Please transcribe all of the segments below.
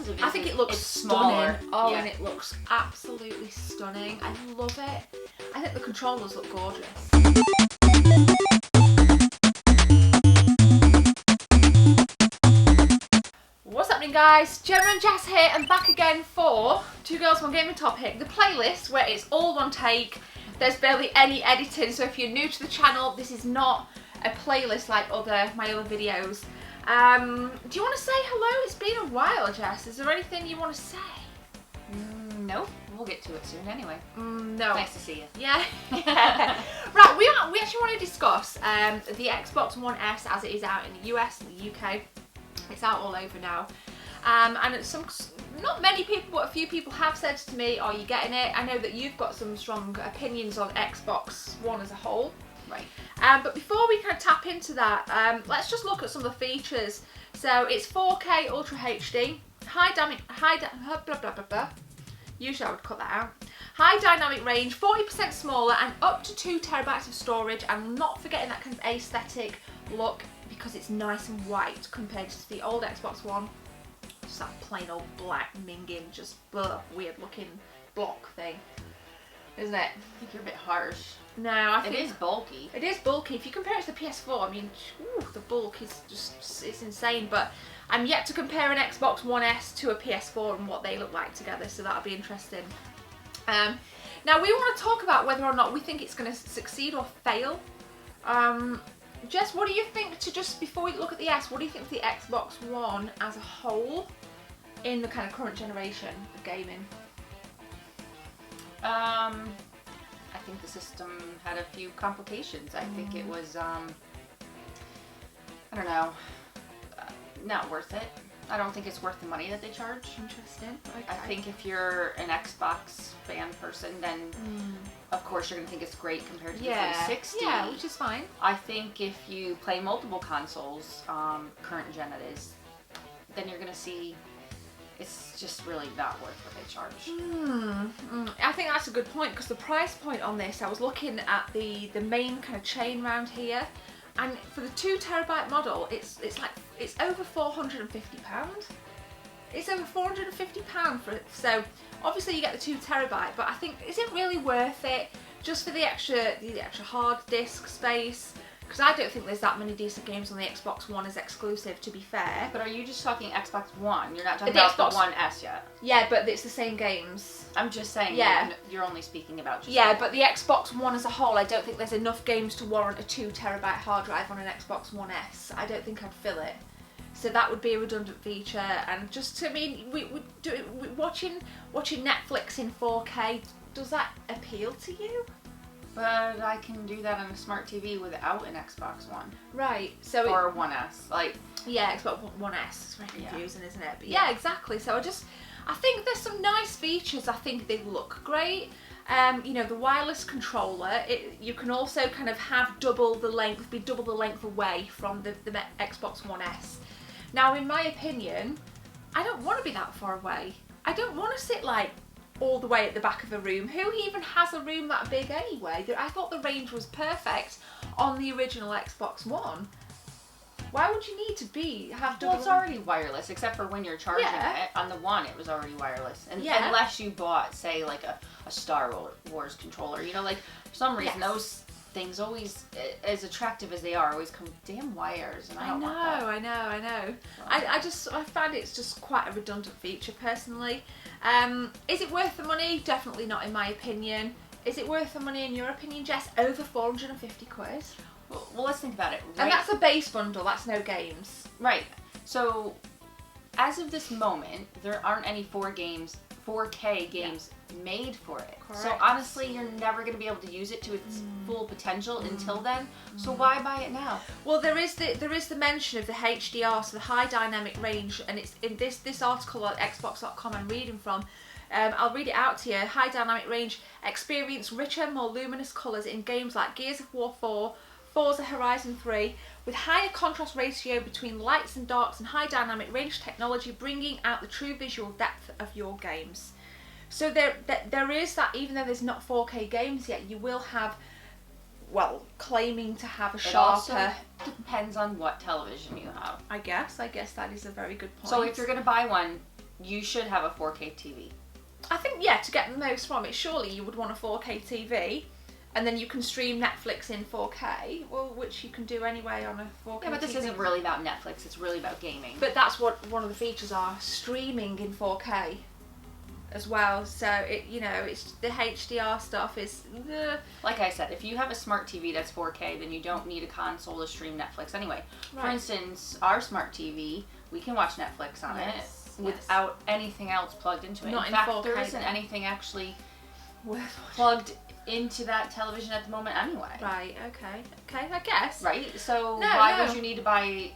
positive is I think it looks it's stunning. smaller. Oh, yeah. and it looks absolutely stunning. I love it. I think the controllers look gorgeous. What's happening, guys? Gemma and Jess here, and back again for Two Girls One Gaming Topic, the playlist where it's all one take. There's barely any editing, so if you're new to the channel, this is not a playlist like my other videos. Do you want to say hello? It's been a while, Jess. Is there anything you want to say? No, we'll get to it soon anyway. No. Nice to see you. Yeah. Right, we actually want to discuss the Xbox One S as it is out in the US and the UK. It's out all over now. And not many people, but a few people have said to me, are you getting it? I know that you've got some strong opinions on Xbox One as a whole. Right. But before we kind of tap into that, let's just look at some of the features. So it's 4K Ultra HD, usually I would cut that out. High dynamic range, 40% smaller, and up to 2 terabytes of storage. And not forgetting that kind of aesthetic look because it's nice and white compared to the old Xbox One. Just that plain old black minging, just weird looking block thing, isn't it? I think you're a bit harsh. No, I think it is bulky. It is bulky. If you compare it to the PS4, I mean, the bulk is it's insane. But I'm yet to compare an Xbox One S to a PS4 and what they look like together, so that'll be interesting. Now we want to talk about whether or not we think it's going to succeed or fail. Jess, what do you think, before we look at the S, what do you think of the Xbox One as a whole in the kind of current generation of gaming? I think the system had a few complications. I think it was, I don't know, not worth it. I don't think it's worth the money that they charge. Interesting. Okay. I think if you're an Xbox fan person, then of course you're going to think it's great compared to the 360. Yeah, which is fine. I think if you play multiple consoles, current gen it is, then you're going to see it's just really not worth what they charge. I think that's a good point, because the price point on this, I was looking at the main kind of chain round here, and for the 2 terabyte model, it's over £450. It's over £450 for it. So obviously you get the 2 terabyte, but I think, is it really worth it just for the extra hard disk space? Because I don't think there's that many decent games on the Xbox One as exclusive, to be fair. But are you just talking Xbox One? You're not talking about the One S yet? Yeah, but it's the same games. I'm just saying, yeah. You're only speaking about just yeah, but the Xbox One as a whole, I don't think there's enough games to warrant a 2 terabyte hard drive on an Xbox One S. I don't think I'd fill it. So that would be a redundant feature, and just, I mean, watching Netflix in 4K, does that appeal to you? But I can do that on a smart TV without an Xbox One. Right. So or One S. Yeah, Xbox One S. It's very confusing, isn't it? But yeah, exactly. So I think there's some nice features. I think they look great. You know, the wireless controller, you can also kind of have double the length away from the Xbox One S. Now, in my opinion, I don't want to be that far away. I don't want to sit all the way at the back of a room. Who even has a room that big anyway? I thought the range was perfect on the original Xbox One. Why would you need to have double? Well, it's already wireless, except for when you're charging it. On the One, it was already wireless. And unless you bought, say, like a Star Wars controller. You know, like, for some reason, those things always, as attractive as they are, always come with damn wires, and I don't want that. I know. So. I find it's just quite a redundant feature, personally. Is it worth the money? Definitely not, in my opinion. Is it worth the money in your opinion, Jess? Over 450 quid? Well, let's think about it. Right? And that's a base bundle, that's no games. Right. So, as of this moment, there aren't any 4K games made for it. Correct. So honestly, you're never going to be able to use it to its full potential until then. So why buy it now? Well, there is the mention of the HDR, so the high dynamic range, and it's in this article on Xbox.com I'm reading from. I'll read it out to you. High dynamic range, experience richer, more luminous colours in games like Gears of War 4, Forza Horizon 3, with higher contrast ratio between lights and darks and high dynamic range technology, bringing out the true visual depth of your games. So there is that, even though there's not 4K games yet, you will have, well, claiming to have a sharper... It also depends on what television you have. I guess that is a very good point. So if you're going to buy one, you should have a 4K TV. I think, yeah, to get the most from it, surely you would want a 4K TV, and then you can stream Netflix in 4K, well, which you can do anyway on a 4K Yeah, but this TV. isn't really about Netflix, it's really about gaming. But that's what one of the features are, streaming in 4K as well. So, it's the HDR stuff is... Like I said, if you have a smart TV that's 4K, then you don't need a console to stream Netflix anyway. Right. For instance, our smart TV, we can watch Netflix on it without anything else plugged into it. Not in fact, 4K, there isn't anything actually plugged into that television at the moment anyway. Right, okay, I guess. Right, so why would you need to buy,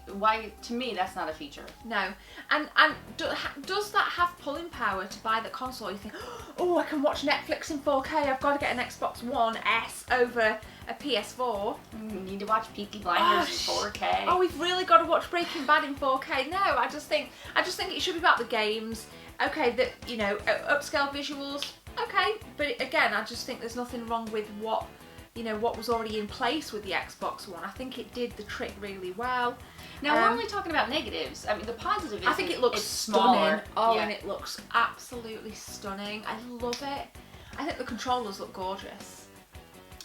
to me, that's not a feature. No, and does that have pulling power to buy the console? You think, oh, I can watch Netflix in 4K, I've got to get an Xbox One S over a PS4. You need to watch Peaky Blinders in 4K. Oh, we've really got to watch Breaking Bad in 4K. No, I just think it should be about the games. Okay, upscale visuals. Okay, but again, I just think there's nothing wrong with what was already in place with the Xbox One. I think it did the trick really well. Now, we're only talking about negatives. I mean, the positive is I think it looks stunning. Oh, yeah. And it looks absolutely stunning. I love it. I think the controllers look gorgeous.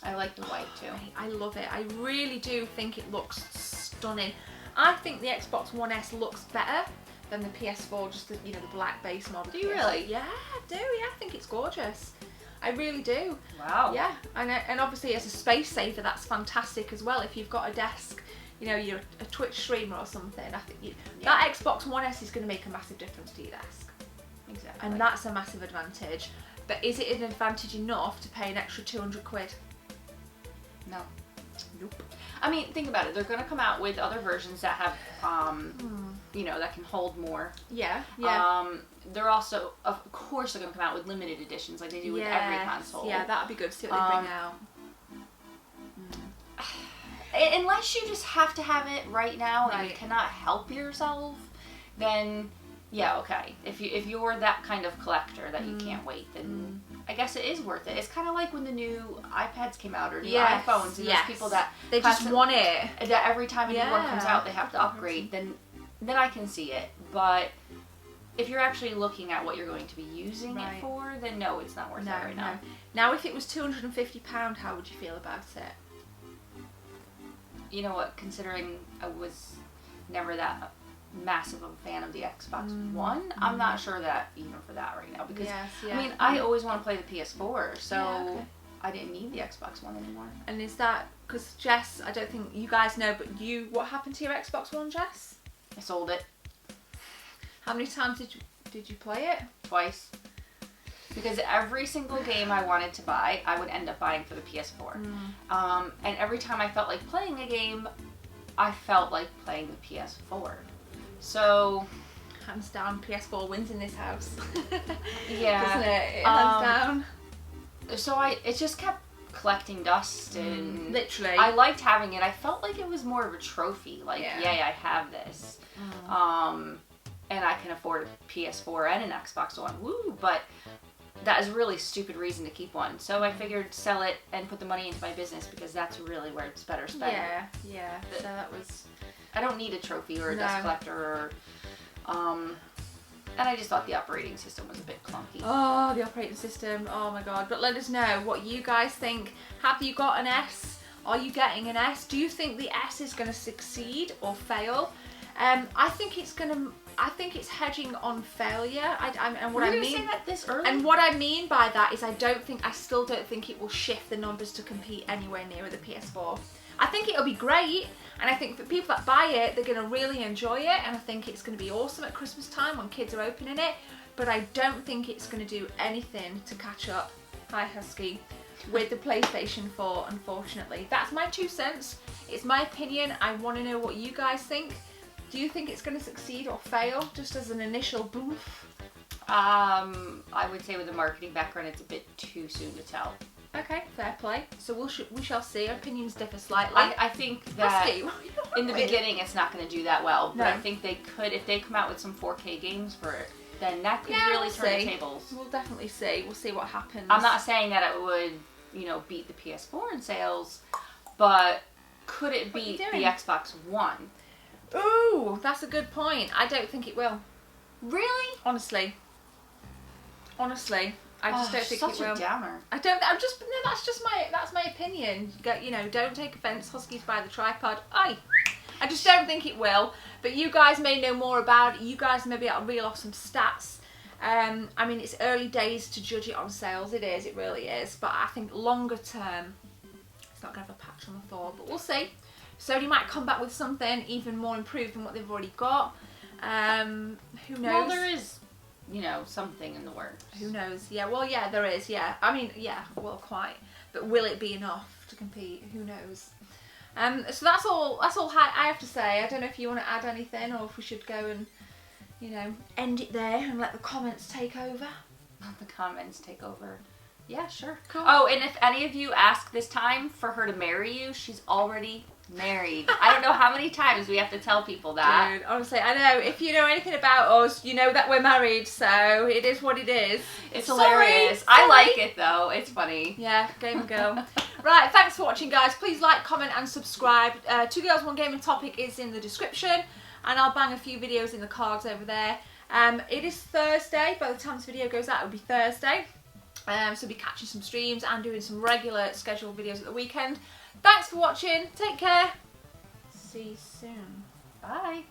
I like the white too. I love it. I really do think it looks stunning. I think the Xbox One S looks better than the PS4, just the black base model. Do you really? Yeah, I do. Yeah, I think it's gorgeous. I really do. Wow. Yeah, and obviously as a space saver, that's fantastic as well. If you've got a desk, you're a Twitch streamer or something, I think that Xbox One S is going to make a massive difference to your desk. Exactly. And that's a massive advantage. But is it an advantage enough to pay an extra 200 quid? No. Nope. I mean, think about it. They're going to come out with other versions that have, that can hold more. Yeah. They're also, of course, they're going to come out with limited editions like they do with every console. Yeah, that'd be good to see what they bring out. Unless you just have to have it right now and you cannot help yourself, then yeah, okay. If you're that kind of collector that you can't wait, then I guess it is worth it. It's kind of like when the new iPads came out or new iPhones, and there's people that they just want it. That every time a new one comes out, they have to upgrade. Then I can see it. But if you're actually looking at what you're going to be using it for, then no, it's not worth it right now. Now, if it was £250, how would you feel about it? You know what? Considering I was never that massive of a fan of the Xbox One, I'm not sure that even for that right now, because I mean, I always want to play the PS4, so I didn't need the Xbox One anymore. And is that because Jess, I don't think you guys know, but what happened to your Xbox One, Jess? I sold it. How many times did you play it? Twice. Because every single game I wanted to buy, I would end up buying for the PS4. And every time I felt like playing a game, I felt like playing the PS4. So, hands down, PS4 wins in this house. Yeah, doesn't it? Hands down. So it just kept collecting dust, and literally, I liked having it. I felt like it was more of a trophy. Like, yay, I have this, and I can afford a PS4 and an Xbox One. Woo! But that is a really stupid reason to keep one. So I figured sell it and put the money into my business, because that's really where it's better spent. Yeah. So that was. I don't need a trophy or a dust collector, and I just thought the operating system was a bit clunky. Oh, the operating system, oh my god. But let us know what you guys think. Have you got an S? Are you getting an S? Do you think the S is going to succeed or fail? I think it's hedging on failure. And what I mean, say that this early? And what I mean by that is I still don't think it will shift the numbers to compete anywhere near the PS4. I think it'll be great, and I think for people that buy it, they're going to really enjoy it, and I think it's going to be awesome at Christmas time when kids are opening it, but I don't think it's going to do anything to catch up, hi Husky, with the PlayStation 4, unfortunately. That's my 2 cents. It's my opinion. I want to know what you guys think. Do you think it's going to succeed or fail, just as an initial boof? I would say with the marketing background, it's a bit too soon to tell. Okay, fair play. So we shall see. Our opinions differ slightly. I think that in the beginning it's not going to do that well, but I think they could, if they come out with some 4K games for it, then that could really turn the tables. We'll definitely see. We'll see what happens. I'm not saying that it would, beat the PS4 in sales, but could it beat the Xbox One? Ooh, that's a good point. I don't think it will. Really? Honestly, I just don't think it will. Such a downer. I don't. I'm just. No, that's my opinion. You know, don't take offence, Huskies by the tripod. I just don't think it will. But you guys may know more about it. You guys may be able to reel off some stats. I mean, it's early days to judge it on sales. It is. It really is. But I think longer term, it's not going to have a patch on the floor. But we'll see. Sony might come back with something even more improved than what they've already got. Who knows? Well, there is, you know, something in the works. Who knows? Yeah, well, yeah, there is, yeah. I mean, yeah, well, quite. But will it be enough to compete? Who knows? So that's all I have to say. I don't know if you want to add anything or if we should go and, you know, end it there and let the comments take over. Let the comments take over. Yeah, sure. Cool. Oh, and if any of you ask this time for her to marry you, she's already married. I don't know how many times we have to tell people that. Dude, honestly, I know. If you know anything about us, you know that we're married, so it is what it is. It's hilarious. Sorry. I like it though. It's funny. Yeah, game and go. Right, thanks for watching, guys. Please like, comment and subscribe. 2 Girls, One Gaming Topic is in the description, and I'll bang a few videos in the cards over there. It is Thursday. By the time this video goes out, it'll be Thursday. So we'll be catching some streams and doing some regular scheduled videos at the weekend. Thanks for watching. Take care. See you soon. Bye.